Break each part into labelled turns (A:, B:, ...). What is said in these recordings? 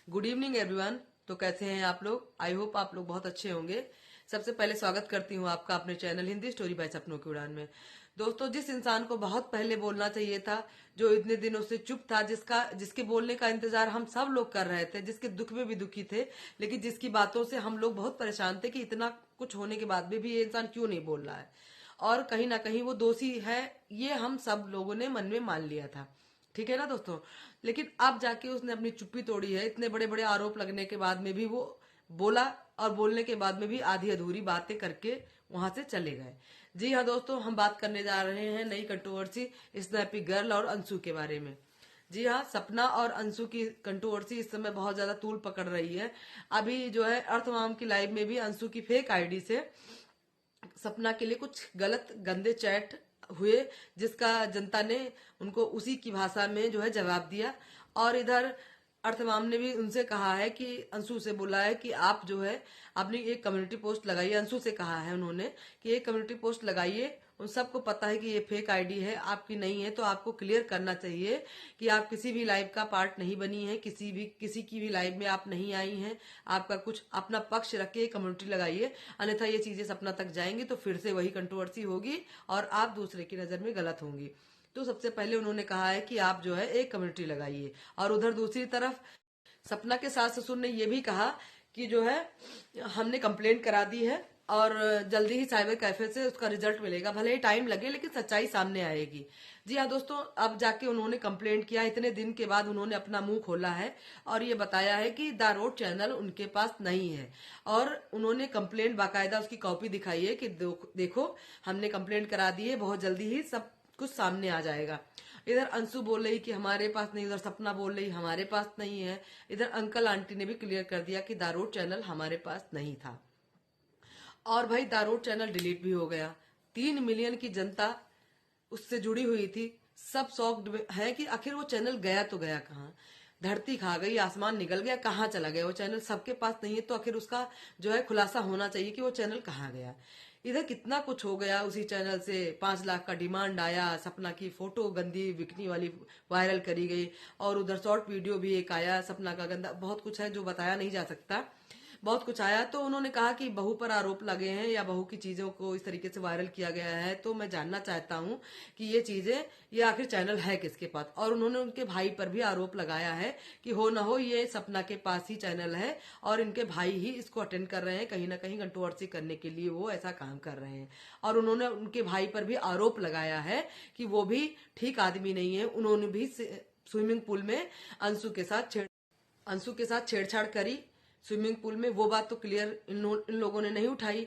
A: Good evening everyone. तो कैसे हैं आप लोग? आई होप आप लोग बहुत अच्छे होंगे। सबसे पहले स्वागत करती हूँ आपका अपने चैनल हिंदी स्टोरी बाय सपनों की उड़ान में। दोस्तों, जिस इंसान को बहुत पहले बोलना चाहिए था, जो इतने दिनों से चुप था, जिसके बोलने का इंतजार हम सब लोग कर रहे थे, जिसके दुख में भी दुखी थे, लेकिन जिसकी बातों से हम लोग बहुत परेशान थे कि इतना कुछ होने के बाद भी ये इंसान क्यों नहीं बोल रहा है और कहीं ना कहीं वो दोषी है, ये हम सब लोगों ने मन में मान लिया था। ठीक है ना दोस्तों? लेकिन अब जाके उसने अपनी चुप्पी तोड़ी है। इतने बड़े बड़े आरोप लगने के बाद में भी वो बोला और बोलने के बाद में भी आधी अधूरी बातें करके वहां से चले गए। जी हाँ दोस्तों, हम बात करने जा रहे हैं नई कंट्रोवर्सी स्नैपी गर्ल और अंशु के बारे में। जी हाँ, सपना और अंशु की कंट्रोवर्सी इस समय बहुत ज्यादा तूल पकड़ रही है। अभी जो है अर्थमाम की लाइव में भी अंशु की फेक आईडी से सपना के लिए कुछ गलत गंदे चैट हुए, जिसका जनता ने उनको उसी की भाषा में जो है जवाब दिया। और इधर अर्थमाम ने भी उनसे कहा है कि अंशु से बोला है कि आप जो है आपने एक कम्युनिटी पोस्ट लगाइए। अंशु से कहा है उन्होंने कि एक कम्युनिटी पोस्ट लगाइए, उन सबको पता है कि ये फेक आईडी है, आपकी नहीं है, तो आपको क्लियर करना चाहिए कि आप किसी भी लाइव का पार्ट नहीं बनी है, किसी की भी लाइव में आप नहीं आई हैं। आपका कुछ अपना पक्ष रख के कम्युनिटी लगाइए, अन्यथा ये चीजें सपना तक जाएंगी तो फिर से वही कंट्रोवर्सी होगी और आप दूसरे की नजर में गलत होंगी। तो सबसे पहले उन्होंने कहा है कि आप जो है एक कम्युनिटी लगाइए। और उधर दूसरी तरफ सपना के सास ससुर ने यह भी कहा कि जो है हमने कंप्लेंट करा दी है और जल्दी ही साइबर कैफे से उसका रिजल्ट मिलेगा, भले ही टाइम लगे लेकिन सच्चाई सामने आएगी। जी हाँ दोस्तों, अब जाके उन्होंने कंप्लेंट किया, इतने दिन के बाद उन्होंने अपना मुंह खोला है और ये बताया है कि द रोड चैनल उनके पास नहीं है। और उन्होंने कंप्लेंट बाकायदा उसकी कॉपी दिखाई है कि देखो हमने कंप्लेंट करा दी है, बहुत जल्दी ही सब कुछ सामने आ जाएगा। इधर अंशु बोल रही कि हमारे पास नहीं, उधर सपना बोल रही हमारे पास नहीं है। इधर अंकल आंटी ने भी क्लियर कर दिया कि दारोड चैनल हमारे पास नहीं था। और भाई दारोड चैनल डिलीट भी हो गया। 3 मिलियन की जनता उससे जुड़ी हुई थी। सब शॉक्ड है कि आखिर वो चैनल गया तो गया कहाँ। धरती खा गई, आसमान निकल गया, कहाँ चला गया वो चैनल? सबके पास नहीं है तो आखिर उसका जो है खुलासा होना चाहिए कि वो चैनल कहाँ गया। इधर कितना कुछ हो गया उसी चैनल से। 5 लाख का डिमांड आया, सपना की फोटो गंदी बिकनी वाली वायरल करी गई और उधर शॉर्ट वीडियो भी एक आया सपना का गंदा। बहुत कुछ है जो बताया नहीं जा सकता, बहुत कुछ आया। तो उन्होंने कहा कि बहू पर आरोप लगे हैं या बहू की चीजों को इस तरीके से वायरल किया गया है, तो मैं जानना चाहता हूं कि ये चीजें, ये आखिर चैनल है किसके पास। और उन्होंने उनके भाई पर भी आरोप लगाया है कि हो ना हो ये सपना के पास ही चैनल है और इनके भाई ही इसको अटेंड कर रहे हैं, कहीं ना कहीं कंट्रोवर्सी करने के लिए वो ऐसा काम कर रहे हैं। और उन्होंने उनके भाई पर भी आरोप लगाया है कि वो भी ठीक आदमी नहीं है। उन्होंने भी स्विमिंग पूल में अंशु के साथ छेड़छाड़ करी स्विमिंग पूल में। वो बात तो क्लियर इन लोगों ने नहीं उठाई।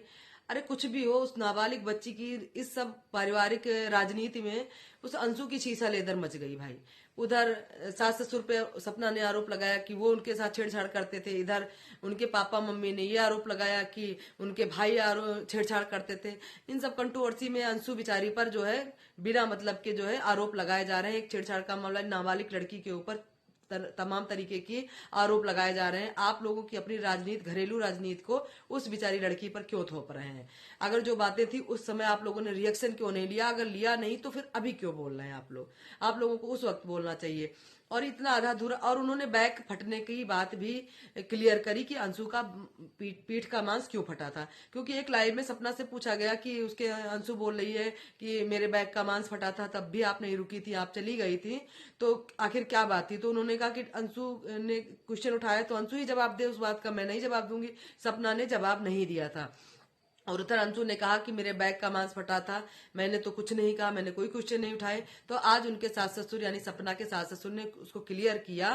A: अरे कुछ भी हो, उस नाबालिग बच्ची की इस सब पारिवारिक राजनीति में उस अंशु की शीशा लेदर मच गई भाई। उधर सास ससुर पे सपना ने आरोप लगाया कि वो उनके साथ छेड़छाड़ करते थे। इधर उनके पापा मम्मी ने ये आरोप लगाया कि उनके भाई छेड़छाड़ करते थे। इन सब कंट्रोवर्सी में अंशु बिचारी पर जो है बिना मतलब के जो है आरोप लगाए जा रहे हैं। एक छेड़छाड़ का मामला नाबालिग लड़की के ऊपर तमाम तरीके की आरोप लगाए जा रहे हैं। आप लोगों की अपनी राजनीति, घरेलू राजनीति को उस बिचारी लड़की पर क्यों थोप रहे हैं? अगर जो बातें थी उस समय आप लोगों ने रिएक्शन क्यों नहीं लिया? अगर लिया नहीं तो फिर अभी क्यों बोल रहे हैं आप लोग? आप लोगों को उस वक्त बोलना चाहिए। और इतना आधा अधूरा। और उन्होंने बैक फटने की बात भी क्लियर करी कि अंशु का पीठ का मांस क्यों फटा था। क्योंकि एक लाइव में सपना से पूछा गया कि उसके अंशु बोल रही है कि मेरे बैक का मांस फटा था, तब भी आप नहीं रुकी थी, आप चली गई थी, तो आखिर क्या बात थी? तो उन्होंने कहा कि अंशु ने क्वेश्चन उठाया तो अंशु ही जवाब दे उस बात का, मैं नहीं जवाब दूंगी। सपना ने जवाब नहीं दिया था। और उधर अंशु ने कहा कि मेरे बैग का मांस फटा था, मैंने तो कुछ नहीं कहा, मैंने कोई क्वेश्चन नहीं उठाए। तो आज उनके सास ससुर यानी सपना के सास ससुर ने उसको क्लियर किया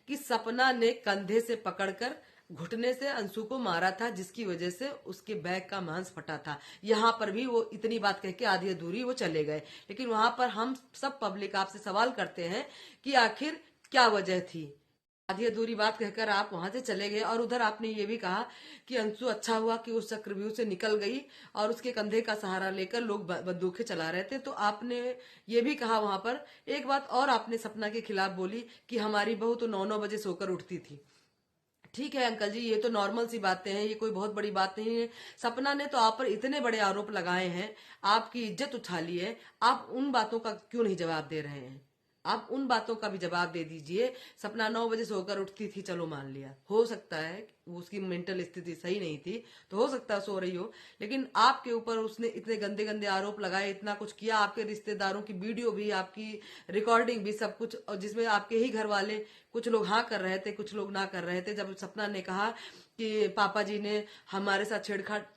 A: कि सपना ने कंधे से पकड़कर घुटने से अंशु को मारा था, जिसकी वजह से उसके बैग का मांस फटा था। यहां पर भी वो इतनी बात कह के आधी अधूरी वो चले गए। लेकिन वहां पर हम सब पब्लिक आपसे सवाल करते हैं कि आखिर क्या वजह थी? आधी अधूरी बात कहकर आप वहां से चले गए। और उधर आपने ये भी कहा कि अंशु अच्छा हुआ कि उस चक्रव्यूह से निकल गई और उसके कंधे का सहारा लेकर लोग बंदूकें चला रहे थे। तो आपने ये भी कहा वहां पर एक बात और, आपने सपना के खिलाफ बोली कि हमारी बहू तो 9-9 बजे सोकर उठती थी। ठीक है अंकल जी, ये तो नॉर्मल सी बातें हैं, ये कोई बहुत बड़ी बात नहीं है। सपना ने तो आप पर इतने बड़े आरोप लगाए हैं, आपकी इज्जत उछाली है, आप उन बातों का क्यों नहीं जवाब दे रहे हैं? आप उन बातों का भी जवाब दे दीजिए। सपना 9 बजे सोकर उठती थी, चलो मान लिया, हो सकता है उसकी मेंटल स्थिति सही नहीं थी, तो हो सकता है सो रही हो, लेकिन आपके ऊपर उसने इतने गंदे गंदे आरोप लगाए, इतना कुछ किया, आपके रिश्तेदारों की वीडियो भी, आपकी रिकॉर्डिंग भी, सब कुछ, और जिसमें आपके ही घर वाले कुछ लोग हाँ कर रहे थे, कुछ लोग ना कर रहे थे। जब सपना ने कहा कि पापा जी ने हमारे साथ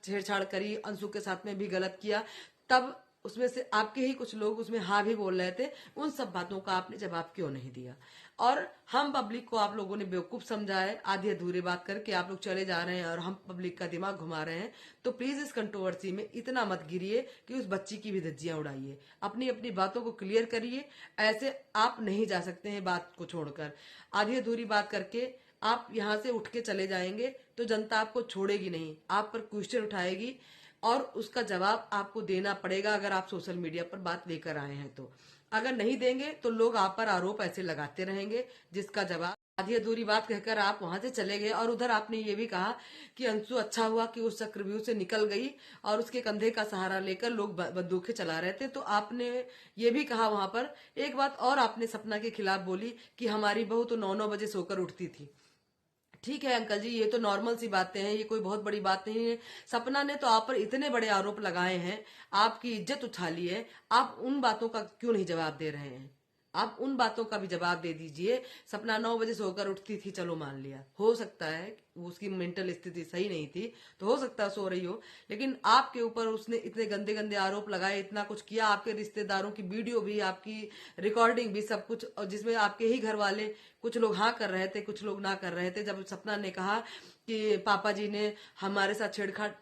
A: छेड़छाड़ करी, अंशु के साथ में भी गलत किया, तब उसमें से आपके ही कुछ लोग उसमें हाँ भी बोल रहे थे। उन सब बातों का आपने जवाब क्यों नहीं दिया? और हम पब्लिक को आप लोगों ने बेवकूफ समझा है, आधी अधूरी बात करके आप लोग चले जा रहे हैं और हम पब्लिक का दिमाग घुमा रहे हैं। तो प्लीज इस कंट्रोवर्सी में इतना मत गिरिए कि उस बच्ची की भी धज्जियां उड़ाइए। अपनी अपनी बातों को क्लियर करिए। ऐसे आप नहीं जा सकते हैं बात को छोड़कर। आधी अधूरी बात करके आप यहाँ से उठ के चले जाएंगे तो जनता आपको छोड़ेगी नहीं, आप पर क्वेश्चन उठाएगी और उसका जवाब आपको देना पड़ेगा अगर आप सोशल मीडिया पर बात लेकर आए हैं तो। अगर नहीं देंगे तो लोग आप पर आरोप ऐसे लगाते रहेंगे, जिसका जवाब आधी अधूरी बात कहकर आप वहां से चले गए। और उधर आपने ये भी कहा कि अंशु अच्छा हुआ कि उस चक्रव्यूह से निकल गई और उसके कंधे का सहारा लेकर लोग बंदूकें चला रहे थे, तो आपने ये भी कहा वहां पर। एक बात और आपने सपना के खिलाफ बोली कि हमारी बहू तो 9-9 बजे सोकर उठती थी। ठीक है अंकल जी, ये तो नॉर्मल सी बातें हैं, ये कोई बहुत बड़ी बात नहीं है। सपना ने तो आप पर इतने बड़े आरोप लगाए हैं, आपकी इज्जत उछाली है, आप उन बातों का क्यों नहीं जवाब दे रहे हैं? आप उन बातों का भी जवाब दे दीजिए। सपना 9 बजे सोकर उठती थी, चलो मान लिया, हो सकता है उसकी मेंटल स्थिति सही नहीं थी, तो हो सकता है सो रही हो, लेकिन आपके ऊपर उसने इतने गंदे गंदे आरोप लगाए, इतना कुछ किया, आपके रिश्तेदारों की वीडियो भी, आपकी रिकॉर्डिंग भी, सब कुछ, और जिसमें आपके ही घर वाले कुछ लोग हाँ कर रहे थे, कुछ लोग ना कर रहे थे। जब सपना ने कहा कि पापा जी ने हमारे साथ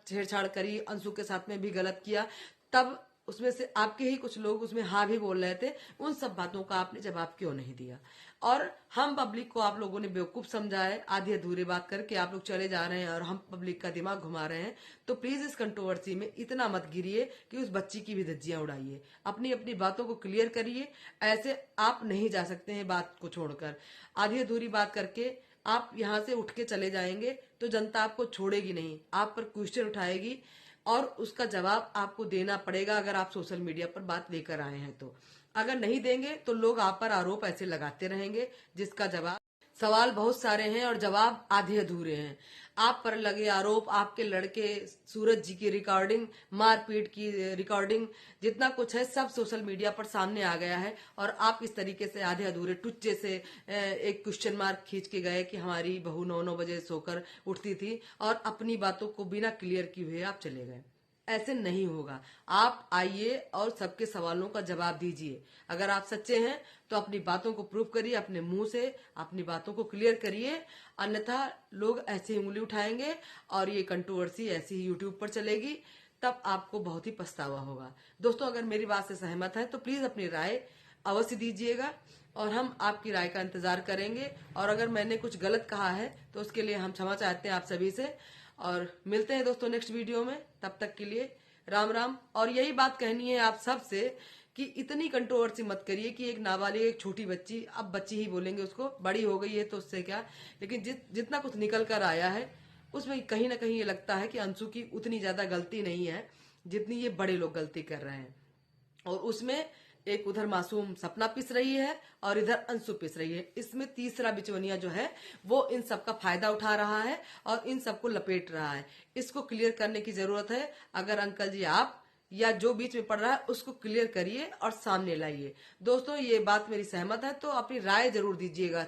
A: छेड़छाड़ करी, अंशु के साथ में भी गलत किया, तब उसमें से आपके ही कुछ लोग उसमें हाँ भी बोल रहे थे। उन सब बातों का आपने जवाब क्यों नहीं दिया? और हम पब्लिक को आप लोगों ने बेवकूफ समझा है, आधी अधूरी बात करके आप लोग चले जा रहे हैं और हम पब्लिक का दिमाग घुमा रहे हैं। तो प्लीज इस कंट्रोवर्सी में इतना मत गिरिए कि उस बच्ची की भी धज्जियां उड़ाइए। अपनी अपनी बातों को क्लियर करिए। ऐसे आप नहीं जा सकते हैं बात को छोड़कर। आधी अधूरी बात करके आप यहाँ से उठ के चले जाएंगे तो जनता आपको छोड़ेगी नहीं, आप पर क्वेश्चन उठाएगी और उसका जवाब आपको देना पड़ेगा अगर आप सोशल मीडिया पर बात लेकर आए हैं तो। अगर नहीं देंगे तो लोग आप पर आरोप ऐसे लगाते रहेंगे, जिसका जवाब, सवाल बहुत सारे हैं और जवाब आधे अधूरे हैं। आप पर लगे आरोप, आपके लड़के सूरज जी की रिकॉर्डिंग, मारपीट की रिकॉर्डिंग, जितना कुछ है सब सोशल मीडिया पर सामने आ गया है। और आप इस तरीके से आधे अधूरे टुच्चे से एक क्वेश्चन मार्क खींच के गए कि हमारी बहू 9-9 बजे सोकर उठती थी, और अपनी बातों को बिना क्लियर किए हुए आप चले गए। ऐसे नहीं होगा। आप आइए और सबके सवालों का जवाब दीजिए। अगर आप सच्चे हैं तो अपनी बातों को प्रूव करिए, अपने मुंह से अपनी बातों को क्लियर करिए, अन्यथा लोग ऐसे ही उंगली उठाएंगे और ये कंट्रोवर्सी ऐसी ही यूट्यूब पर चलेगी, तब आपको बहुत ही पछतावा होगा। दोस्तों, अगर मेरी बात से सहमत है तो प्लीज अपनी राय अवश्य दीजिएगा और हम आपकी राय का इंतजार करेंगे। और अगर मैंने कुछ गलत कहा है तो उसके लिए हम क्षमा चाहते हैं आप सभी से। और मिलते हैं दोस्तों नेक्स्ट वीडियो में, तब तक के लिए राम राम। और यही बात कहनी है आप सब से कि इतनी कंट्रोवर्सी मत करिए कि एक नाबालिग, एक छोटी बच्ची, अब बच्ची ही बोलेंगे उसको, बड़ी हो गई है तो उससे क्या, लेकिन जितना कुछ निकल कर आया है उसमें कहीं ना कहीं ये लगता है कि अंशु की उतनी ज्यादा गलती नहीं है जितनी ये बड़े लोग गलती कर रहे हैं। और उसमें एक उधर मासूम सपना पिस रही है और इधर अंशु पिस रही है। इसमें तीसरा बिचवनिया जो है वो इन सब का फायदा उठा रहा है और इन सबको लपेट रहा है। इसको क्लियर करने की जरूरत है। अगर अंकल जी आप या जो बीच में पड़ रहा है उसको क्लियर करिए और सामने लाइए। दोस्तों, ये बात मेरी सहमत है तो अपनी राय जरूर दीजिएगा।